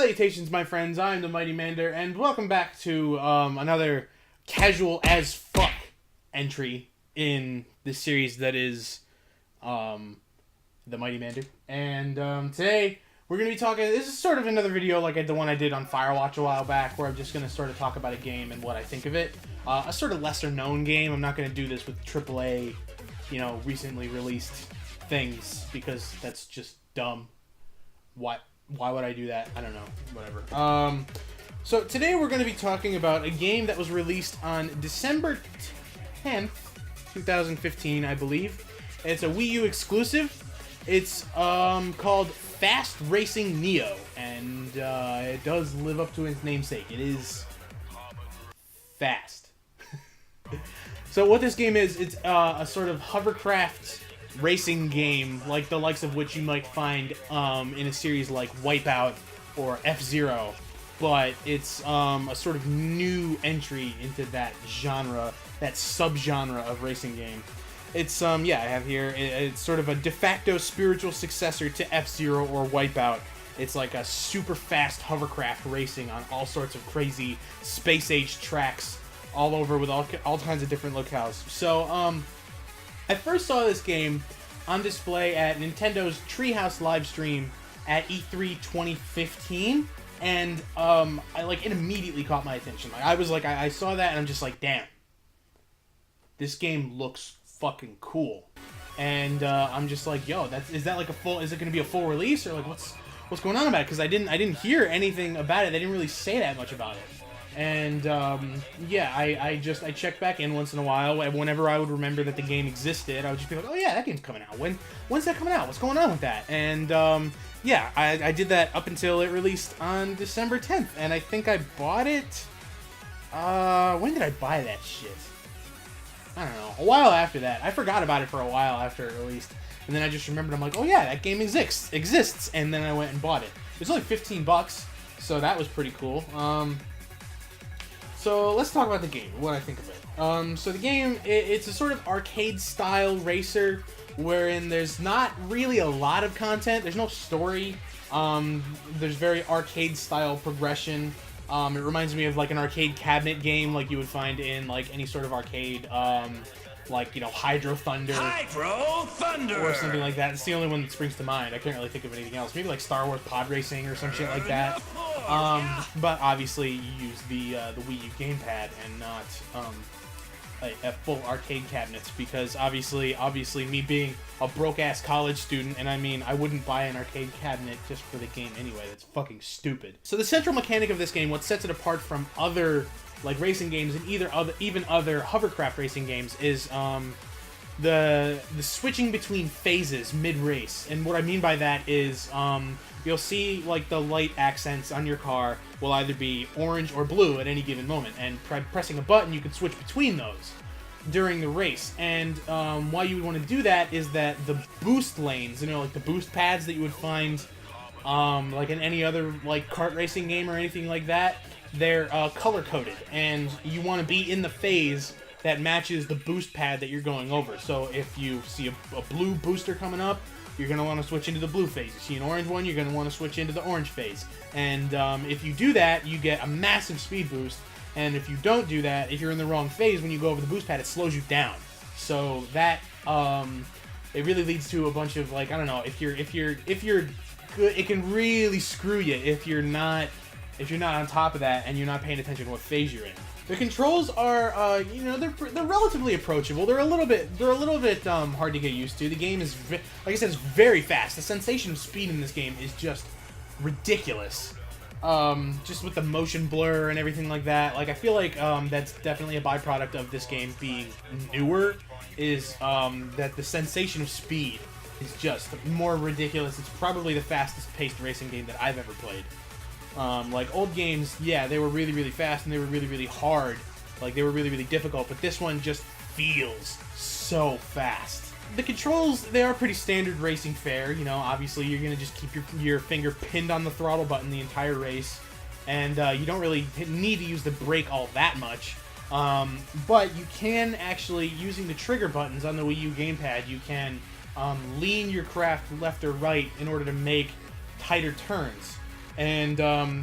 Salutations, my friends. I'm TheMightyMander, and welcome back to another casual as fuck entry in this series that is TheMightyMander. And today we're going to be talking. This is sort of another video like the one I did on Firewatch a while back, where I'm just going to sort of talk about a game and what I think of it. A sort of lesser known game. I'm not going to do this with AAA, recently released things, because that's just dumb. Why would I do that? I don't know. Whatever. So today we're going to be talking about a game that was released on December 10th, 2015, I believe. It's a Wii U exclusive. It's called Fast Racing Neo, and it does live up to its namesake. It is fast. So what this game is, it's a sort of hovercraft racing game, like the likes of which you might find in a series like Wipeout or F-Zero, but it's a sort of new entry into that genre, that subgenre of racing game. It's I have here, it's sort of a de facto spiritual successor to F-Zero or Wipeout. It's like a super fast hovercraft racing on all sorts of crazy space-age tracks all over with all kinds of different locales. So I first saw this game on display at Nintendo's Treehouse livestream at E3 2015, and it immediately caught my attention. I saw that and I'm just like, damn, this game looks fucking cool. And I'm just like, yo, is it going to be a full release, or like what's going on about it? Because I didn't hear anything about it. They didn't really say that much about it. And I checked back in once in a while. Whenever I would remember that the game existed, I would just be like, oh yeah, that game's coming out. When's that coming out? What's going on with that? And I did that up until it released on December 10th, and I think I bought it. When did I buy that shit? I don't know. A while after that. I forgot about it for a while after it released, and then I just remembered. I'm like, oh yeah, that game exists, and then I went and bought it. It was only $15, so that was pretty cool. So let's talk about the game, what I think of it. So the game, it's a sort of arcade-style racer, wherein there's not really a lot of content. There's no story. There's very arcade-style progression. It reminds me of like an arcade cabinet game, like you would find in like any sort of arcade, Hydro Thunder. Or something like that. It's the only one that springs to mind. I can't really think of anything else. Maybe like Star Wars Pod Racing or some shit like that. But obviously you use the Wii U gamepad and not a full arcade cabinets, because obviously me being a broke-ass college student, and I mean, I wouldn't buy an arcade cabinet just for the game anyway. That's fucking stupid. So the central mechanic of this game, what sets it apart from other like racing games and even other hovercraft racing games, is the switching between phases mid-race. And what I mean by that is you'll see like the light accents on your car will either be orange or blue at any given moment, and pressing a button you can switch between those during the race. And why you would want to do that is that the boost lanes, like the boost pads that you would find like in any other like kart racing game or anything like that, they're color-coded, and you want to be in the phase that matches the boost pad that you're going over. So if you see a blue booster coming up, you're going to want to switch into the blue phase. You see an orange one, you're going to want to switch into the orange phase. And if you do that, you get a massive speed boost. And if you don't do that, if you're in the wrong phase, when you go over the boost pad, it slows you down. So that it really leads to a bunch of like, I don't know, if you're good, it can really screw you if you're not on top of that and you're not paying attention to what phase you're in. The controls are, they're relatively approachable. They're a little bit hard to get used to. The game is, like I said, it's very fast. The sensation of speed in this game is just ridiculous. Just with the motion blur and everything like that. Like, I feel like that's definitely a byproduct of this game being newer, is that the sensation of speed is just more ridiculous. It's probably the fastest paced racing game that I've ever played. Like old games, yeah, they were really, really fast and they were really, really hard. Like, they were really, really difficult, but this one just feels so fast. The controls, they are pretty standard racing fare. Obviously you're going to just keep your finger pinned on the throttle button the entire race, and you don't really need to use the brake all that much. But you can actually, using the trigger buttons on the Wii U gamepad, you can lean your craft left or right in order to make tighter turns. and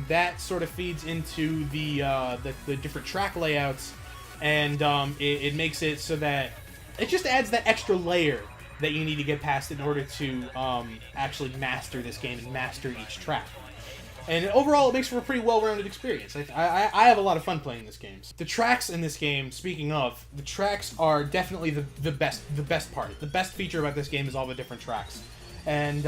that sort of feeds into the different track layouts, and it makes it so that it just adds that extra layer that you need to get past in order to actually master this game and master each track. And overall, it makes for a pretty well-rounded experience. I have a lot of fun playing this game. The tracks in this game, speaking of, the tracks are definitely the best part. The best feature about this game is all the different tracks. And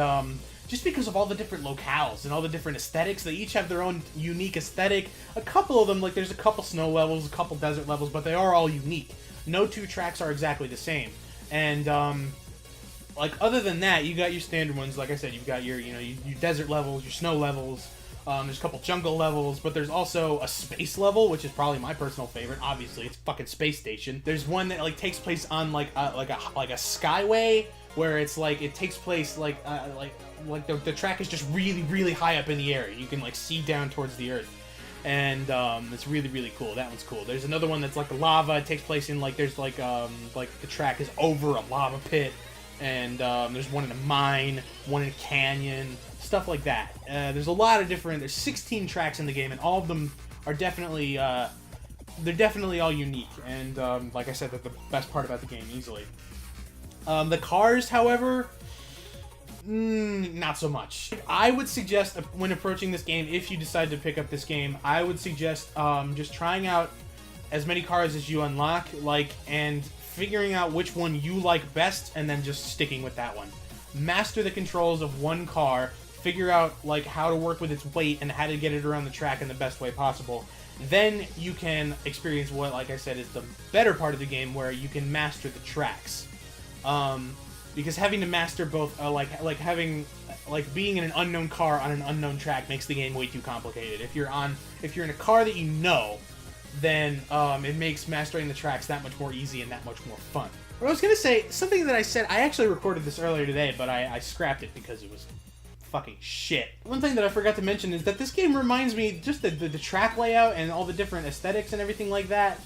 just because of all the different locales and all the different aesthetics, they each have their own unique aesthetic. A couple of them, like there's a couple snow levels, a couple desert levels, but they are all unique. No two tracks are exactly the same. And like other than that, you got your standard ones. Like I said, you've got your your desert levels, your snow levels. There's a couple jungle levels, but there's also a space level, which is probably my personal favorite. Obviously, it's fucking Space Station. There's one that like takes place on like a skyway, where it's like it takes place like the track is just really high up in the air. You can like see down towards the earth, and it's really cool. That one's cool. There's another one that's like lava. It takes place in like there's like the track is over a lava pit, and there's one in a mine, one in a canyon. Stuff like that. There's a lot of different. There's 16 tracks in the game, and all of them are definitely they're definitely all unique. And like I said, they're the best part about the game easily. The cars, however, not so much. I would suggest when approaching this game, if you decide to pick up this game, I would suggest just trying out as many cars as you unlock, and figuring out which one you like best, and then just sticking with that one. Master the controls of one car. Figure out like how to work with its weight and how to get it around the track in the best way possible. Then you can experience what, like I said, is the better part of the game, where you can master the tracks. Because having to master both, being in an unknown car on an unknown track makes the game way too complicated. If you're in a car that you know, then it makes mastering the tracks that much more easy and that much more fun. But I was gonna say something that I said. I actually recorded this earlier today, but I scrapped it because it was fucking shit. One thing that I forgot to mention is that this game reminds me, just the track layout and all the different aesthetics and everything like that,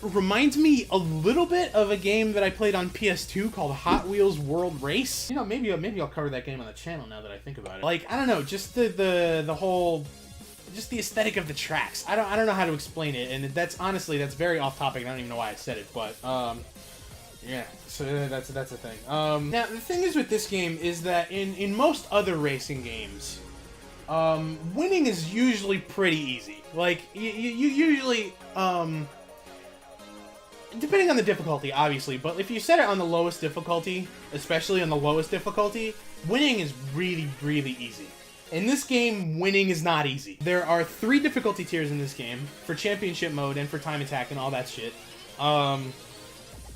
reminds me a little bit of a game that I played on PS2 called Hot Wheels World Race. Maybe I'll cover that game on the channel now that I think about it. Like, I don't know, just the whole, just the aesthetic of the tracks. I don't know how to explain it, and that's very off topic. I don't even know why I said it, but yeah, so that's the thing. Now, the thing is with this game is that in most other racing games, winning is usually pretty easy. Like, you usually, depending on the difficulty, obviously, but if you set it on the lowest difficulty, especially on the lowest difficulty, winning is really easy. In this game, winning is not easy. There are 3 difficulty tiers in this game, for championship mode and for time attack and all that shit.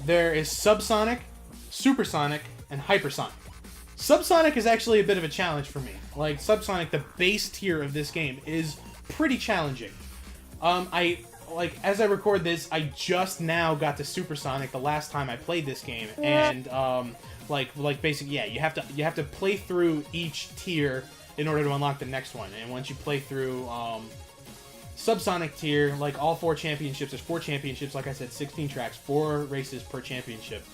There is subsonic, supersonic, and hypersonic. Subsonic is actually a bit of a challenge for me. Like, subsonic, the base tier of this game, is pretty challenging. As I record this, I just now got to supersonic the last time I played this game, and basically, yeah, you have to play through each tier in order to unlock the next one. And once you play through subsonic tier, like all 4 championships, there's 4 championships, like I said, 16 tracks, 4 races per championship.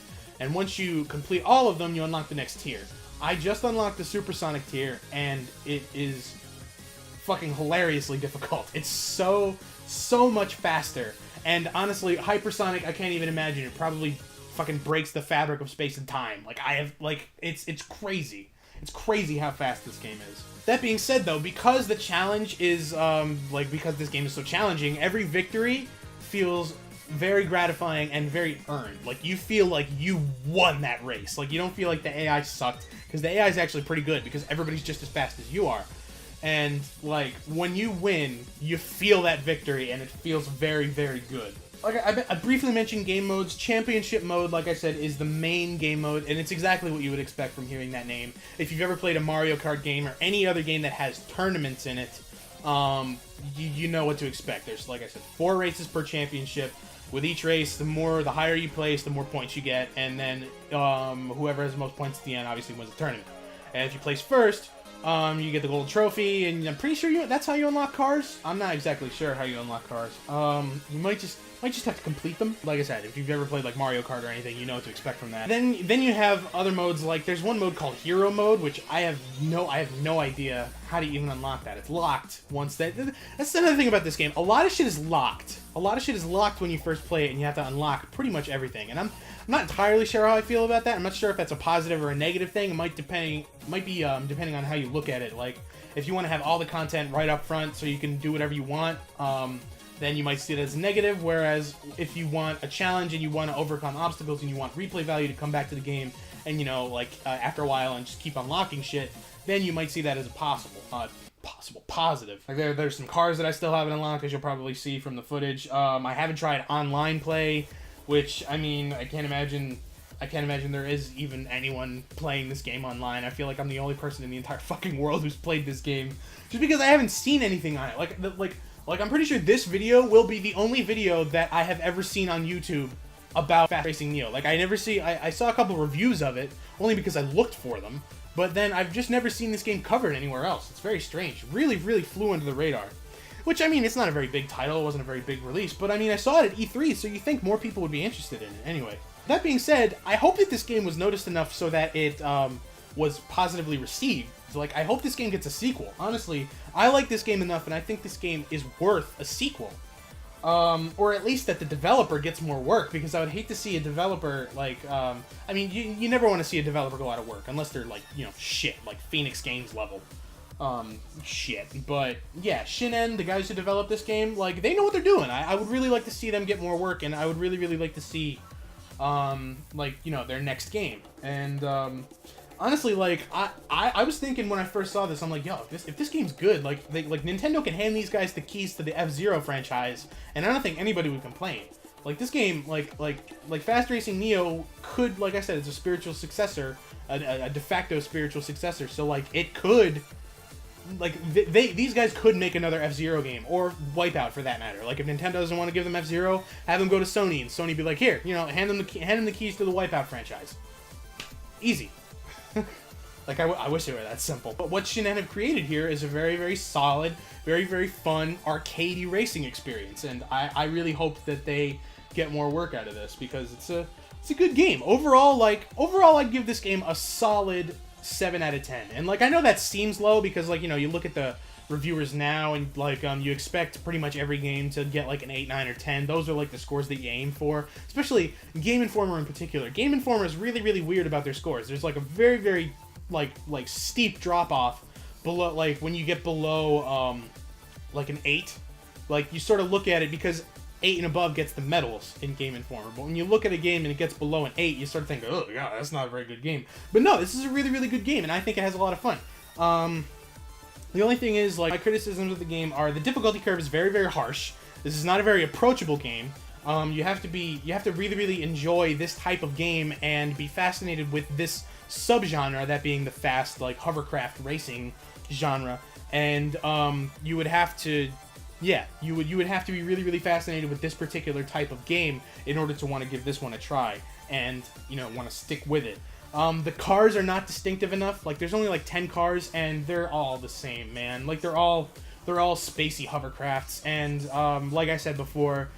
And once you complete all of them, you unlock the next tier. I just unlocked the supersonic tier, and it is fucking hilariously difficult. It's so much faster. And honestly, hypersonic, I can't even imagine. It probably fucking breaks the fabric of space and time. It's crazy. It's crazy how fast this game is. That being said, though, because the challenge is, because this game is so challenging, every victory feels very gratifying and very earned. Like, you feel like you won that race. Like, you don't feel like the AI sucked, because the AI is actually pretty good, because everybody's just as fast as you are. And, when you win, you feel that victory, and it feels very good. Okay, I briefly mentioned game modes. Championship mode, like I said, is the main game mode, and it's exactly what you would expect from hearing that name. If you've ever played a Mario Kart game or any other game that has tournaments in it, you know what to expect. There's, like I said, 4 races per championship. With each race, the higher you place, the more points you get, and then whoever has the most points at the end obviously wins the tournament. And if you place first, you get the gold trophy, and I'm pretty sure that's how you unlock cars. I'm not exactly sure how you unlock cars. You might just Might just have to complete them. Like I said, if you've ever played like Mario Kart or anything, you know what to expect from that. Then you have other modes, like there's one mode called Hero Mode, which I have no idea how to even unlock that. It's locked once that's another thing about this game. A lot of shit is locked. A lot of shit is locked when you first play it, and you have to unlock pretty much everything. And I'm not entirely sure how I feel about that. I'm not sure if that's a positive or a negative thing. It might be depending on how you look at it. Like if you want to have all the content right up front so you can do whatever you want, then you might see it as negative, whereas if you want a challenge and you want to overcome obstacles and you want replay value to come back to the game and, you know, like, after a while and just keep unlocking shit, then you might see that as a positive. Like, there's some cars that I still haven't unlocked, as you'll probably see from the footage. I haven't tried online play, which, I mean, I can't imagine there is even anyone playing this game online. I feel like I'm the only person in the entire fucking world who's played this game, just because I haven't seen anything on it. Like, I'm pretty sure this video will be the only video that I have ever seen on YouTube about Fast Racing Neo. Like, I saw a couple reviews of it, only because I looked for them, but then I've just never seen this game covered anywhere else. It's very strange. Really, really flew under the radar. Which, I mean, it's not a very big title, it wasn't a very big release, but I mean, I saw it at E3, so you think more people would be interested in it. Anyway, that being said, I hope that this game was noticed enough so that it was positively received. So, like, I hope this game gets a sequel. Honestly, I like this game enough, and I think this game is worth a sequel. Or at least that the developer gets more work, because I would hate to see a developer, like, I mean, you never want to see a developer go out of work, unless they're, like, you know, shit, like Phoenix Games level. Shit. But, yeah, shin'en, the guys who developed this game, like, they know what they're doing. I would really like to see them get more work, and I would really, really like to see, like, you know, their next game. And, honestly, like, I was thinking when I first saw this, I'm like, yo, if this game's good, like Nintendo can hand these guys the keys to the F-Zero franchise, and I don't think anybody would complain. Like, this game, like Fast Racing Neo could, like I said, it's a spiritual successor, a de facto spiritual successor, so, like, it could, like, these guys could make another F-Zero game, or Wipeout for that matter. Like, if Nintendo doesn't want to give them F-Zero, have them go to Sony, and Sony be like, here, you know, hand them the keys to the Wipeout franchise. Easy. Like, I wish it were that simple. But what shin'en have created here is a very, very solid, very, very fun, arcadey racing experience. And I really hope that they get more work out of this, because it's a good game. Overall, I'd give this game a solid 7 out of 10. And, like, I know that seems low because, like, you know, you look at the reviewers now and, like, you expect pretty much every game to get, like, an 8, 9, or 10. Those are, like, the scores that you aim for. Especially Game Informer in particular. Game Informer is really, really weird about their scores. There's, like, a very, very, like steep drop-off below, like, when you get below, like, an 8. Like, you sort of look at it because 8 and above gets the medals in Game Informer. But when you look at a game and it gets below an 8, you start to think, oh, yeah, that's not a very good game. But no, this is a really, really good game, and I think it has a lot of fun. The only thing is, like, my criticisms of the game are the difficulty curve is very, very harsh. This is not a very approachable game. You have to really, really enjoy this type of game and be fascinated with this subgenre, that being the fast, like, hovercraft racing genre. And you would have to, yeah, you would have to be really, really fascinated with this particular type of game in order to want to give this one a try and, you know, want to stick with it. The cars are not distinctive enough. Like, there's only like 10 cars, and they're all the same, man. Like, they're all spacey hovercrafts, and like I said before,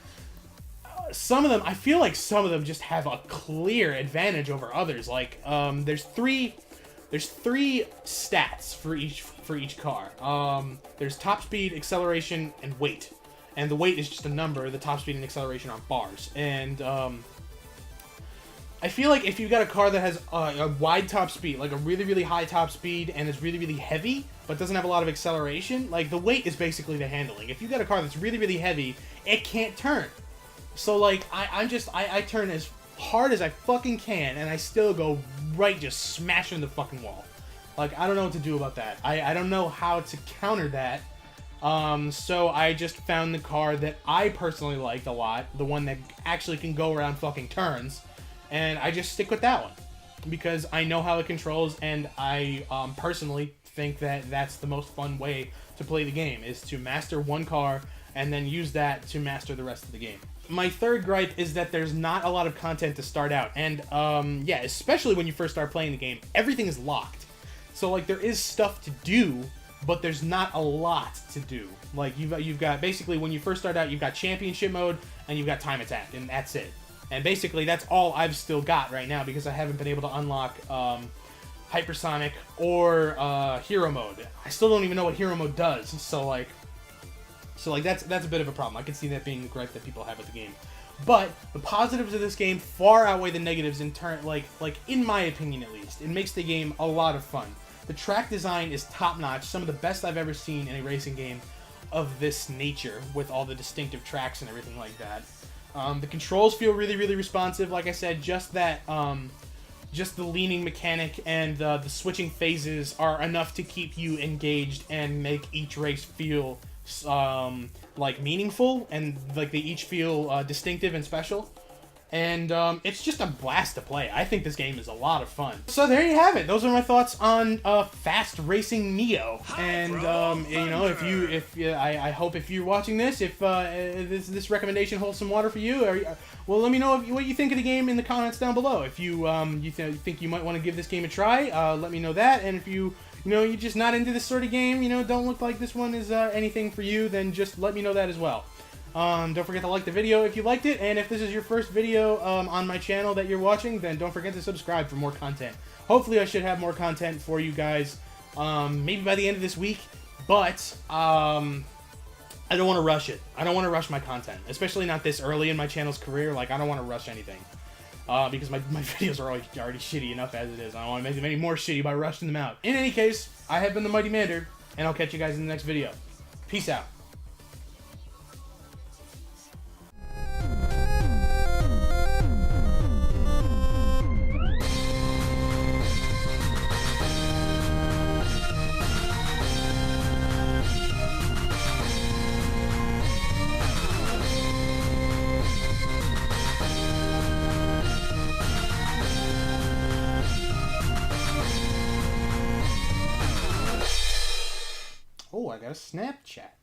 some of them, I feel like some of them just have a clear advantage over others. Like, there's three stats for each car. There's top speed, acceleration, and weight. And the weight is just a number. The top speed and acceleration are bars. And I feel like if you've got a car that has a wide top speed, like a really, really high top speed, and is really, really heavy, but doesn't have a lot of acceleration, like, the weight is basically the handling. If you've got a car that's really, really heavy, it can't turn. So, like, I turn as hard as I fucking can, and I still go right, just smashing the fucking wall. Like, I don't know what to do about that. I don't know how to counter that. So I just found the car that I personally liked a lot, the one that actually can go around fucking turns, and I just stick with that one because I know how it controls, and I personally think that that's the most fun way to play the game, is to master one car and then use that to master the rest of the game. My third gripe is that there's not a lot of content to start out, and yeah, especially when you first start playing the game, everything is locked. So, like, there is stuff to do, but there's not a lot to do. Like, you've got, basically, when you first start out, you've got championship mode, and you've got time attack, and that's it. And basically, that's all I've still got right now, because I haven't been able to unlock hypersonic or hero mode. I still don't even know what hero mode does, so that's a bit of a problem. I can see that being the gripe that people have with the game. But the positives of this game far outweigh the negatives in turn, like in my opinion at least. It makes the game a lot of fun. The track design is top-notch, some of the best I've ever seen in a racing game of this nature, with all the distinctive tracks and everything like that. The controls feel really, really responsive. Like I said, just that, just the leaning mechanic and the switching phases are enough to keep you engaged and make each race feel like meaningful, and like they each feel distinctive and special. And it's just a blast to play. I think this game is a lot of fun. So there you have it. Those are my thoughts on Fast Racing Neo. And you know, I hope if you're watching this, if this recommendation holds some water for you, well, let me know what you think of the game in the comments down below. If you think you might want to give this game a try, let me know that. And if you're just not into this sort of game, don't look like this one is anything for you, then just let me know that as well. Don't forget to like the video if you liked it, and if this is your first video on my channel that you're watching, then don't forget to subscribe for more content. Hopefully I should have more content for you guys, maybe by the end of this week, but I don't want to rush it. I don't want to rush my content, especially not this early in my channel's career. Like, I don't want to rush anything, because my videos are already shitty enough as it is. I don't want to make them any more shitty by rushing them out. In any case, I have been TheMightyMander, and I'll catch you guys in the next video. Peace out. Oh, I got a Snapchat.